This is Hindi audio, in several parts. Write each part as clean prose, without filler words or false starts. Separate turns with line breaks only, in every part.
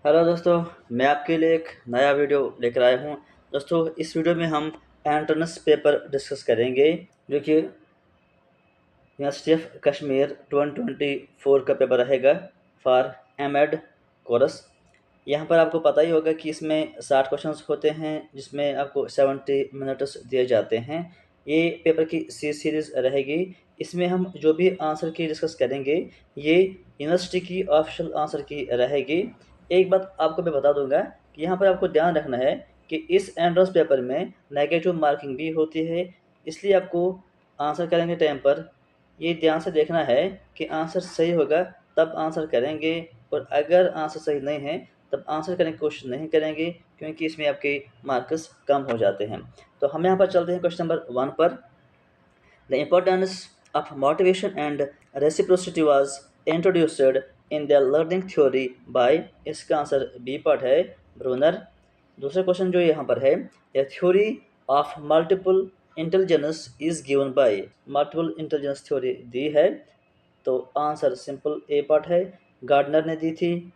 हेलो दोस्तों, मैं आपके लिए एक नया वीडियो लेकर आया हूँ। दोस्तों, इस वीडियो में हम एंट्रेंस पेपर डिस्कस करेंगे जो कि यूनिवर्सिटी ऑफ कश्मीर 2024 का पेपर रहेगा फॉर एम.एड कोर्स। यहाँ पर आपको पता ही होगा कि इसमें 60 क्वेश्चंस होते हैं जिसमें आपको 70 मिनट्स दिए जाते हैं। ये पेपर की सीरीज़ रहेगी। इसमें हम जो भी आंसर की डिस्कस करेंगे ये यूनिवर्सिटी की ऑफिशियल आंसर की रहेगी। एक बात आपको मैं बता दूंगा कि यहाँ पर आपको ध्यान रखना है कि इस एंट्रेंस पेपर में नेगेटिव मार्किंग भी होती है, इसलिए आपको आंसर करने के टाइम पर ये ध्यान से देखना है कि आंसर सही होगा तब आंसर करेंगे, और अगर आंसर सही नहीं है तब आंसर करने की कोशिश नहीं करेंगे, क्योंकि इसमें आपके मार्क्स कम हो जाते हैं। तो हम यहाँ पर चलते हैं क्वेश्चन नंबर 1 पर। The importance of motivation and reciprocity was introduced in the learning theory by, इसका आंसर बी पार्ट है, ब्रूनर। दूसरा क्वेश्चन जो यहाँ पर है, a theory of multiple intelligence is given by, multiple intelligence theory दी है, तो आंसर सिंपल ए पार्ट है, गार्डनर ने दी थी।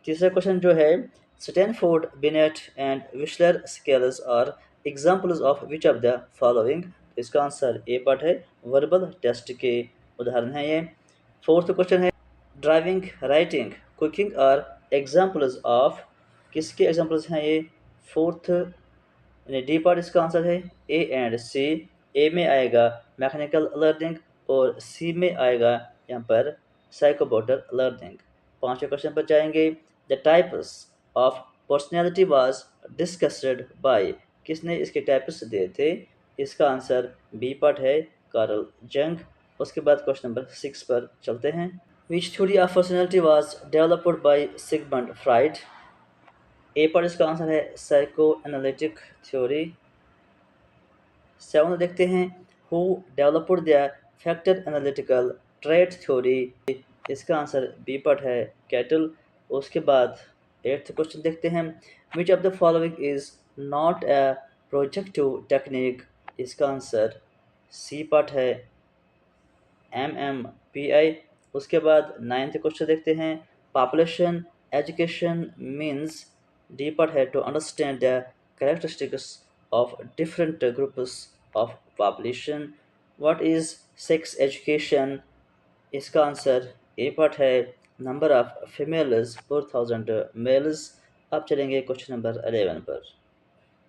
तीसरा क्वेश्चन जो है, Stanford, Binet and Wechsler scales are examples of which of the following, इसका आंसर ए पार्ट है, वर्बल टेस्ट के उदाहरण हैं ये। फोर्थ क्वेश्चन है, driving, writing, cooking are examples of, किसके एग्जाम्पल्स हैं ये? फोर्थ यानी डी पार्ट इसका आंसर है, ए एंड सी। ए में आएगा मैकेनिकल लर्निंग और सी में आएगा यहाँ पर साइकोमोटर लर्निंग। पांचवें क्वेश्चन पर जाएंगे, the types of personality was discussed by, किसने इसके टाइप्स दिए थे? इसका आंसर बी पार्ट है, कार्ल जंग। उसके बाद क्वेश्चन नंबर 6 पर चलते हैं, which theory of personality was developed by Sigmund Freud? A पर इसका आंसर है साइको एनालिटिक थ्योरी। सेवन देखते हैं, who developed the factor analytical trait theory? इसका आंसर बी पर है, कैटल। उसके बाद एट्थ क्वेश्चन देखते हैं, which of the following is not a projective technique? इसका आंसर सी पार्ट है, MMPI। उसके बाद नाइन्थ क्वेश्चन देखते हैं, population education means, D part है, to understand the characteristics of different groups of population. What is sex education? इसका आंसर ए पार्ट है, नंबर ऑफ फीमेल्स पर 1000 मेल्स। अब चलेंगे क्वेश्चन नंबर 11 पर।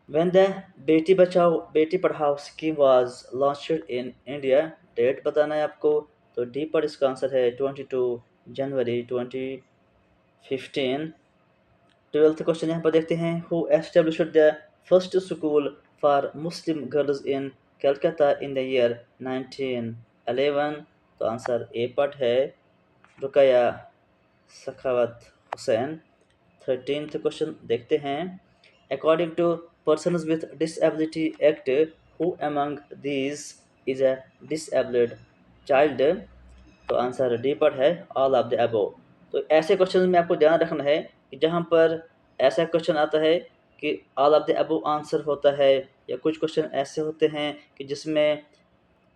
When the बेटी Bachao Beti Padhao scheme was launched in India, date बताना है आपको, तो डी पर इसका आंसर है 22 जनवरी 2015। ट्वेल्थ क्वेश्चन यहाँ पर देखते हैं, who established the first school for Muslim girls in Calcutta in the year 1911? तो आंसर ए पार्ट है, रुकया सखावत हुसैन। 13th क्वेश्चन देखते हैं, according to persons with disability act, who among these is a disabled child? तो आंसर डी पर है, ऑल ऑफ द अबव। तो ऐसे क्वेश्चन में आपको ध्यान रखना है कि जहाँ पर ऐसा क्वेश्चन आता है कि all of the above answer होता है, या कुछ क्वेश्चन ऐसे होते हैं कि जिसमें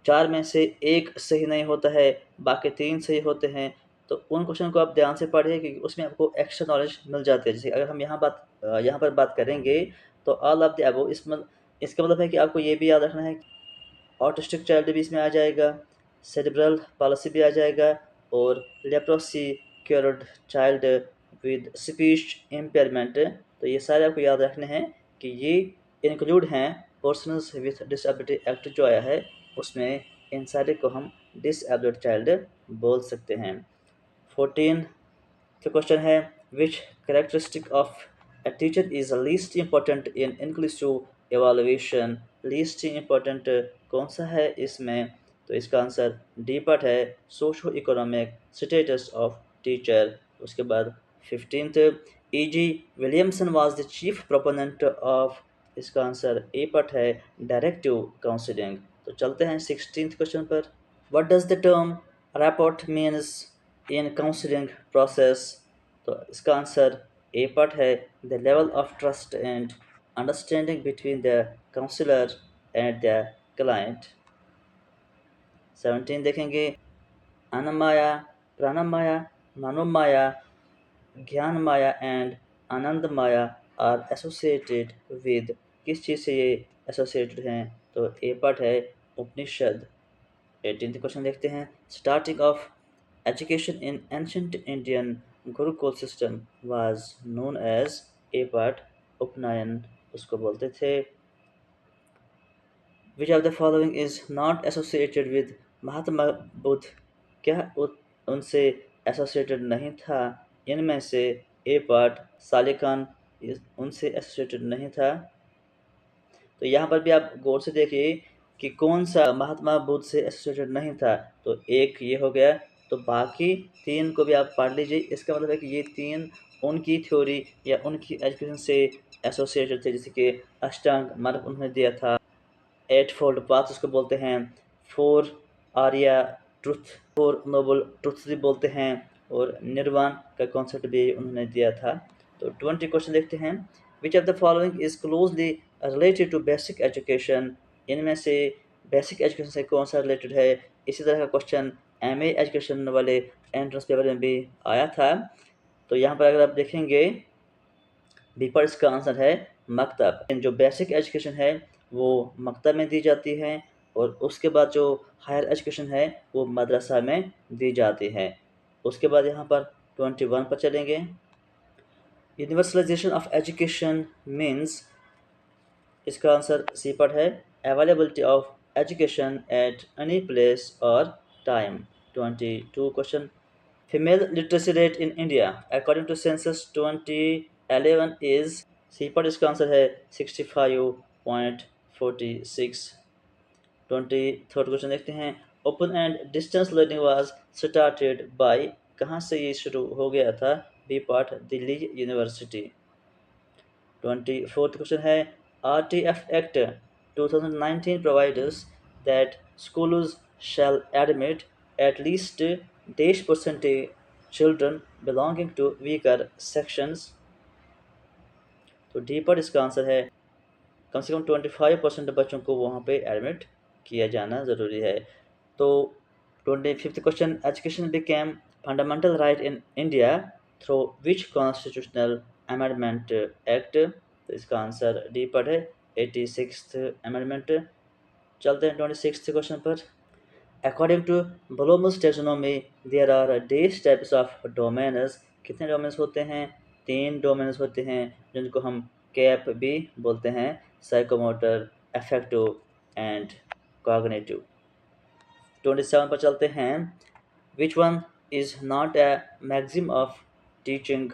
चार में से एक सही नहीं होता है, बाकी तीन सही होते हैं, तो उन क्वेश्चन को आप ध्यान से पढ़िए क्योंकि उसमें आपको एक्स्ट्रा नॉलेज मिल जाती है। जैसे अगर हम यहाँ पर बात करेंगे तो ऑल ऑफ द अबव, इसका मतलब है कि आपको ये भी याद रखना है, ऑटिस्टिक चाइल्ड भी इसमें आ जाएगा, सेरेब्रल पॉलिसी भी आ जाएगा, और leprosy cured child with speech impairment. तो ये सारे आपको याद रखने हैं कि ये इंक्लूड हैं पर्सनस विथ डिसेबिलिटी एक्ट जो आया है उसमें, इन सारे को हम डिसेबल्ड चाइल्ड बोल सकते हैं। 14 तो क्वेश्चन है, which characteristic of a teacher is least important in inclusive evaluation? least important कौन सा है इसमें? तो इसका आंसर डी पार्ट है, socio economic status of teacher. उसके बाद 15th, E.G. Williamson was the chief proponent of, इसका आंसर ए पार्ट है, डायरेक्टिव काउंसलिंग। तो चलते हैं 16th क्वेश्चन पर, what does the term rapport means in counselling process? तो इसका आंसर ए पार्ट है, the level of trust and understanding between the counsellor and the client. 17 देखेंगे, अनमाया, प्राणमाया, मनोमाया, ज्ञान माया एंड आनंद माया आर एसोसिएटेड विद, किस चीज़ से ये एसोसिएटेड हैं? तो ए पार्ट है उपनिषद। 18th क्वेश्चन देखते हैं। Starting of education in ancient Indian gurukul system was known as, A part upanayan उसको बोलते थे। Which of the following is not associated with Mahatma Buddha, क्या उनसे एसोसिएटेड नहीं था? इनमें से ए पार्ट सालिकान उनसे एसोसिएटेड नहीं था। तो यहाँ पर भी आप गौर से देखिए कि कौन सा महात्मा बुद्ध से एसोसिएटेड नहीं था। तो एक ये हो गया, तो बाकी तीन को भी आप पढ़ लीजिए। इसका मतलब है कि ये तीन उनकी थ्योरी या उनकी एजुकेशन से एसोसिएटेड थे। जैसे कि अष्टांग मार्ग उन्होंने दिया था, एट फोल्ड पाथ उसको बोलते हैं, four Arya truth, four noble truths भी बोलते हैं, और निर्वाण का कॉन्सेप्ट भी उन्होंने दिया था। तो 20 क्वेश्चन देखते हैं। Which of the following is closely related to basic education, इनमें से बेसिक एजुकेशन से कौन सा रिलेटेड है? इसी तरह का क्वेश्चन एमए एजुकेशन वाले एंट्रेंस पेपर में भी आया था। तो यहाँ पर अगर आप देखेंगे बी पर इसका आंसर है मकतब। जो बेसिक एजुकेशन है वो मकतब में दी जाती है, और उसके बाद जो हायर एजुकेशन है वो मदरसा में दी जाती है। उसके बाद यहाँ पर 21 पर चलेंगे। यूनिवर्सलाइजेशन ऑफ एजुकेशन मीन्स, इसका आंसर सी पर है availability of education at any place और time. 22 question. Female literacy rate in India according to census 2011 is, C पर इसका आंसर है 65.46। 23rd क्वेश्चन देखते हैं। Open and distance learning was started by, कहाँ से ये शुरू हो गया था? B part Delhi University. 24th क्वेश्चन है। RTF Act 2019 provides that schools shall admit at least dash percentage children belonging to weaker sections। तो डी पर इसका आंसर है कम से कम 25% बच्चों को वहाँ पे एडमिट किया जाना ज़रूरी है। तो 25th question. Education became fundamental right in India through which constitutional amendment act, तो इसका आंसर डी पर है 86th अमेंडमेंट। चलते हैं 26th क्वेश्चन पर। According to Bloom's taxonomy there are dash types of domains, कितने डोमेन्स होते हैं? 3 डोमेन्स होते हैं, जिनको हम कैप भी बोलते हैं, साइकोमोटर, अफेक्टिव एंड कॉग्निटिव। 27 पर चलते हैं। Which one is not a maxim of teaching,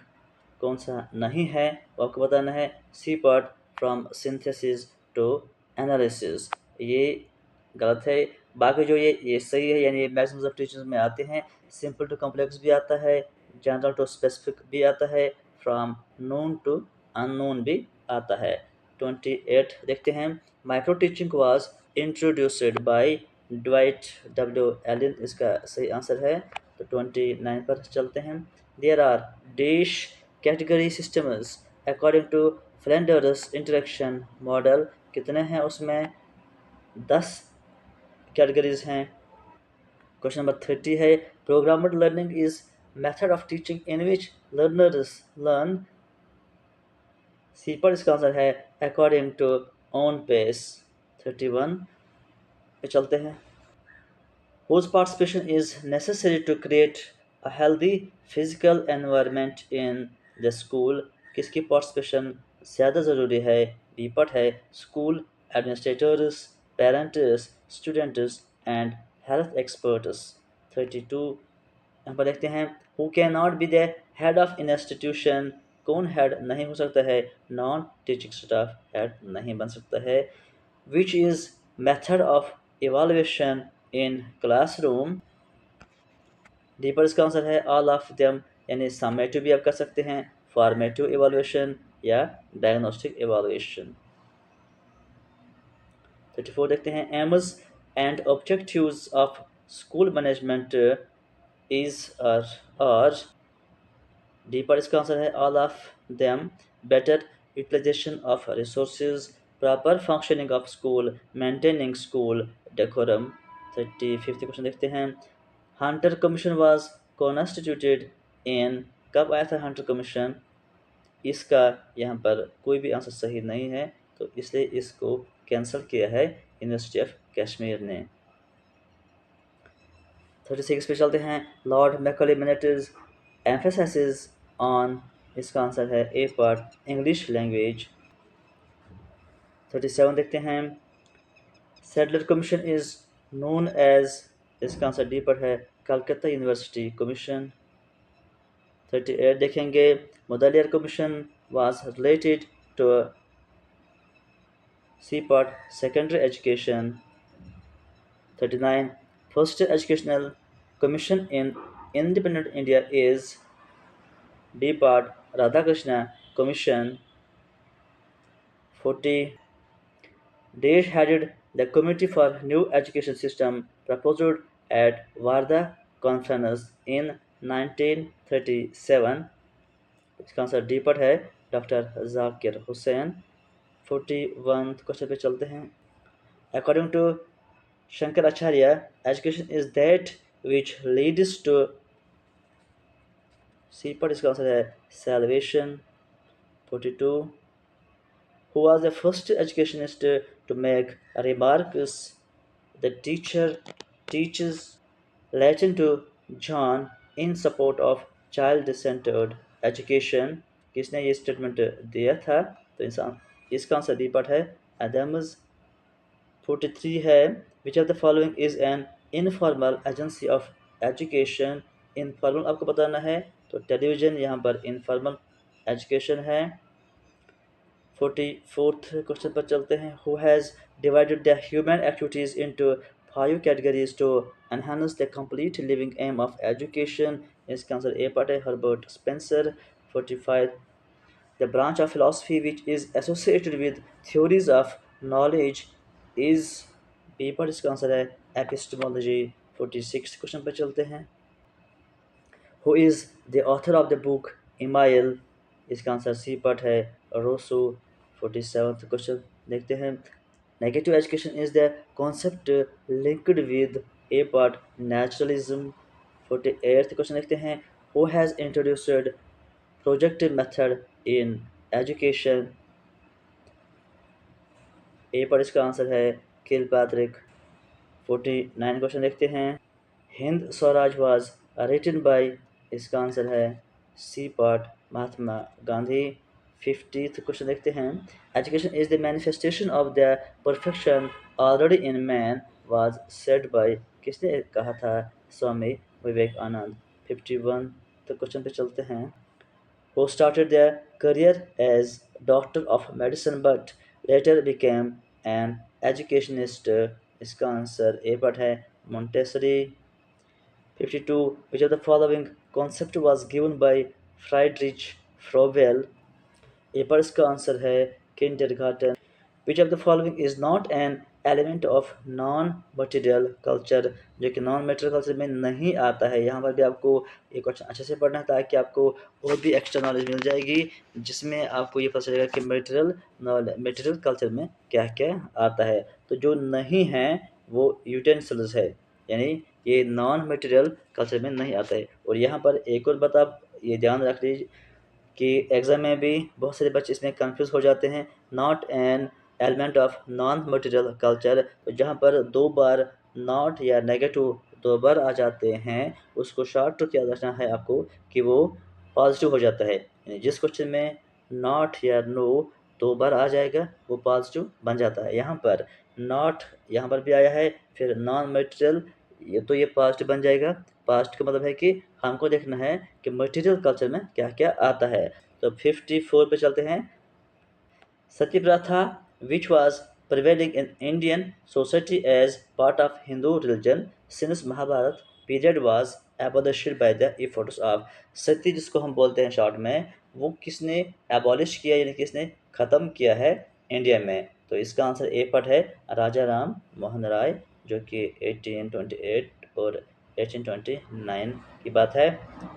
कौन सा नहीं है वो आपको बताना है। C part from synthesis to analysis, ये गलत है। बाकी जो ये सही है, यानी ये मैक्सिमम ऑफ टीचर्स में आते हैं। सिंपल टू कॉम्प्लेक्स भी आता है, जनरल टू स्पेसिफिक भी आता है, फ्रॉम नोन टू अननोन भी आता है। 28 देखते हैं। Micro teaching was introduced by Dwight W Allen, इसका सही आंसर है। तो 29 पर चलते हैं। There are dash category systems according to Flanders interaction model, कितने हैं उसमें? 10 कैटेगरीज हैं। क्वेश्चन नंबर 30 है। Programmer learning is method of teaching in which learners learn, C पर इसका आंसर है अकॉर्डिंग टू ओन पेस। 31 पे चलते हैं। Whose participation is necessary to create a healthy physical environment in the school, किसकी पार्टिसिपेशन ज़्यादा ज़रूरी है? बी पार्ट है school administrators, parents, students and health experts. 32 यहाँ पर देखते हैं। Who can not be the head of institution, कौन हेड नहीं हो सकता है? नॉन टीचिंग स्टाफ हेड नहीं बन सकता है। Which is method of evaluation in classroom, D पर इसका आंसर है ऑल ऑफ देम, यानी समेटिव भी आप कर सकते हैं, फॉर्मेटिव इवाल्युएशन या डायग्नोस्टिक इवाल्युएशन। 34 देखते हैं। Aims and objectives of school management is और डी पर इसका आंसर है all of them, better utilisation of resources, proper functioning of school, maintaining school decorum. 35th question देखते हैं। हंटर कमीशन वाज कॉन्स्टिट्यूटेड इन, कब आया था हंटर कमीशन? इसका यहाँ पर कोई भी आंसर सही नहीं है, तो इसलिए इसको कैंसिल किया है यूनिवर्सिटी ऑफ कश्मीर ने। 36 पे चलते हैं। Lord Macaulay minutes emphasise on, इसका आंसर है ए पार्ट इंग्लिश लैंग्वेज। 37 देखते हैं। Sadler commission is known as, इसका आंसर डी पर है कलकत्ता यूनिवर्सिटी कमीशन। 38 देखेंगे। Mudaliar commission was related to C part secondary education। 39 first educational commission in independent India is D part Radhakrishna commission। 40 Desh headed the committee for new education system proposed at Wardha conference in 1937। इसका आंसर डी पर है डॉक्टर जाकिर हुसैन। 41 क्वेश्चन पे चलते हैं। According to Shankaracharya, education is that which leads to, C पर इसका आंसर है salvation। 42 Who was the first educationist to make remarks, the teacher teaches Latin to John in support of child-centered education। किसने ये स्टेटमेंट दिया था? तो इंसान इसका आंसर बी पर है एडम्स। 43 है विच of the following is an informal agency of education. Informal आपको बताना है, तो टेलीविज़न यहाँ पर इनफॉर्मल एजुकेशन है। 44th क्वेश्चन पर चलते हैं। Who has divided the human activities into 5 categories to enhance the complete living aim of education. इसका आंसर ए पार्ट है Herbert Spencer. 45 The branch of philosophy which is associated with theories of knowledge is B पर इसका आंसर है epistemology। 46 क्वेश्चन पर चलते हैं। Who is the author of the book Emile? इसका आंसर सी पर है रोसो। 47 क्वेश्चन देखते हैं। Negative education is the concept linked with A part naturalism। 48 question देखते हैं। Who has introduced projective method in education? ए पर इसका आंसर है किलपैट्रिक। 49 क्वेश्चन देखते हैं। Hind Swaraj was written by, इसका आंसर है C part Mahatma Gandhi. 50th question देखते हैं। Education is the manifestation of the perfection already in man was said by, किसने कहा था? स्वामी विवेकानंद। 51 तो क्वेश्चन पे चलते हैं। Who started their career as doctor of medicine but later became an educationist? इसका आंसर ए पर है Montessori. 52 Which of the following concept was given by Friedrich Froebel? ए पर इसका आंसर है kindergarten. Which of the following is not an element of non-material culture? जो कि नॉन मेटेरियल कल्चर में नहीं आता है। यहाँ पर भी आपको एक क्वेश्चन अच्छे से पढ़ना है ताकि आपको और भी एक्स्ट्रा नॉलेज मिल जाएगी, जिसमें आपको ये पता चलेगा कि मेटेरियल कल्चर में क्या क्या आता है। तो जो नहीं है वो यूटेंसिल्स है, यानी ये नॉन मेटेरियल कल्चर में नहीं आता है। और यहाँ पर एक और बात आप ये ध्यान रख लीजिए कि एग्ज़ाम में भी बहुत सारे बच्चे इसमें कंफ्यूज हो जाते हैं। Not an element of non material culture, तो जहाँ पर 2 बार नॉट या नेगेटिव 2 बार आ जाते हैं उसको शॉर्ट क्या रखना है आपको कि वो पॉजिटिव हो जाता है। यानी जिस क्वेश्चन में नॉट या नो 2 बार आ जाएगा वो पॉजिटिव बन जाता है। यहाँ पर नॉट यहाँ पर भी आया है, फिर नॉन मटेरियल, ये तो ये पॉजिटिव बन जाएगा। पास्ट का मतलब है कि हमको देखना है कि मटेरियल कल्चर में क्या क्या आता है। तो 54 पे चलते हैं। सती प्रथा which was prevailing in Indian society as part of Hindu religion since Mahabharata period was abolished by the efforts of. Sati जिसको हम बोलते हैं शॉर्ट में, वो किसने एबॉलिश किया यानी किसने ख़त्म किया है इंडिया में? तो इसका आंसर ए पर है राजा राम मोहन राय, जो कि 1828 और 1829 की बात है।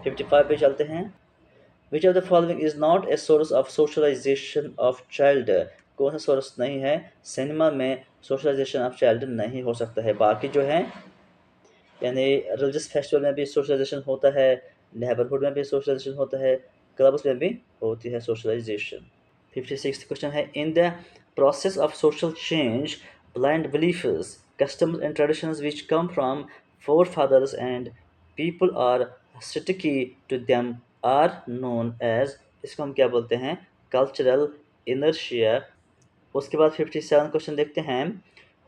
55 पे चलते हैं। Which of the following is not a source of socialisation of child? कौन सा सोर्स नहीं है? सिनेमा में सोशलाइजेशन ऑफ चाइल्ड नहीं हो सकता है। बाकी जो है यानी रिलीजियस फेस्टिवल में भी सोशलाइजेशन होता है, नेबरहुड में भी सोशलाइजेशन होता है, क्लब्स में भी होती है सोशलाइजेशन। 56th क्वेश्चन है, in the process of social change blind beliefs, customs and traditions which come from forefathers and people are sticky to them are known as, इसको हम क्या बोलते हैं, कल्चरल इनर्शिया। उसके बाद 57 क्वेश्चन देखते हैं,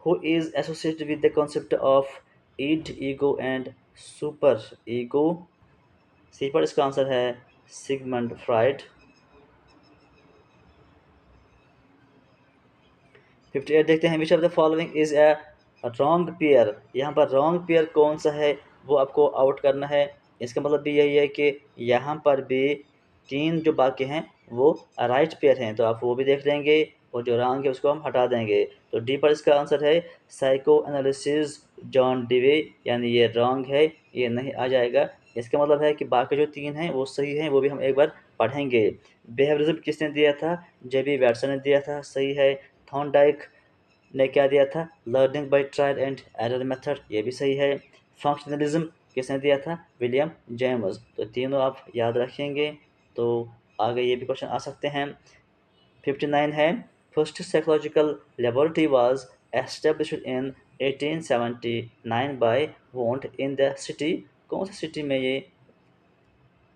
who is associated with the concept of id ego and super ego. C पर इसका आंसर है सिगमंड फ्राइड। 58 देखते हैं, which of the following is a wrong pair. यहाँ पर रॉन्ग पेयर कौन सा है वो आपको आउट करना है। इसका मतलब भी यही है कि यहाँ पर भी 3 जो बाकी हैं वो राइट पेयर हैं, तो आप वो भी देख लेंगे और जो रॉन्ग है उसको हम हटा देंगे। तो डी पर इसका आंसर है साइको एनालिसिस जॉन डिवे, यानी ये रॉन्ग है, ये नहीं आ जाएगा। इसका मतलब है कि बाकी जो 3 हैं वो सही हैं, वो भी हम एक बार पढ़ेंगे। बिहेवियरिज्म किसने दिया था, जेबी वैटसन ने दिया था, सही है। थॉर्नडाइक ने क्या दिया था, learning by trial and error method, ये भी सही है। फंक्शनलिज्म किसने दिया था, विलियम जेम्स। तो तीनों आप याद रखेंगे तो आगे ये भी क्वेश्चन आ सकते हैं। 59 है, first psychological laboratory was established in 1879 by Wundt in the city. कौन सी सिटी में ये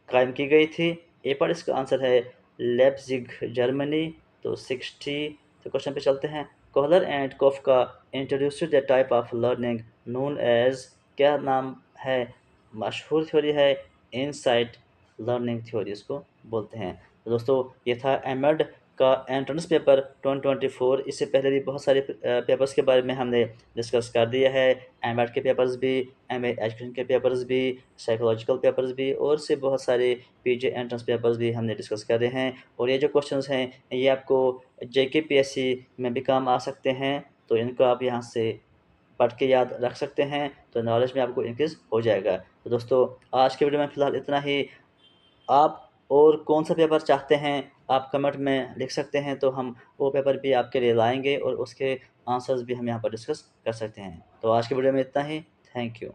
कायम की गई थी। ए पर इसका आंसर है लेप्जिग जर्मनी। तो 60 तो क्वेश्चन पे चलते हैं। Kohler and Koffka introduced the type of learning known as, क्या नाम है, मशहूर थ्योरी है इनसाइट लर्निंग थ्योरी इसको बोलते हैं। तो दोस्तों ये था एमएड का एंट्रेंस पेपर 2024। इससे पहले भी बहुत सारे पेपर्स के बारे में हमने डिस्कस कर दिया है। एमएड के पेपर्स भी, एमए एजुकेशन के पेपर्स भी, साइकोलॉजिकल पेपर्स भी, और से बहुत सारे पीजी एंट्रेंस पेपर्स भी हमने डिस्कस कर रहे हैं। और ये जो क्वेश्चंस हैं ये आपको जेके पीएससी में भी काम आ सकते हैं, तो इनको आप यहाँ से पढ़ के याद रख सकते हैं, तो नॉलेज में आपको इंक्रीज हो जाएगा। तो दोस्तों आज के वीडियो में फ़िलहाल इतना ही। आप और कौन सा पेपर चाहते हैं आप कमेंट में लिख सकते हैं, तो हम वो पेपर भी आपके लिए लाएंगे और उसके आंसर्स भी हम यहाँ पर डिस्कस कर सकते हैं। तो आज के वीडियो में इतना ही। Thank you.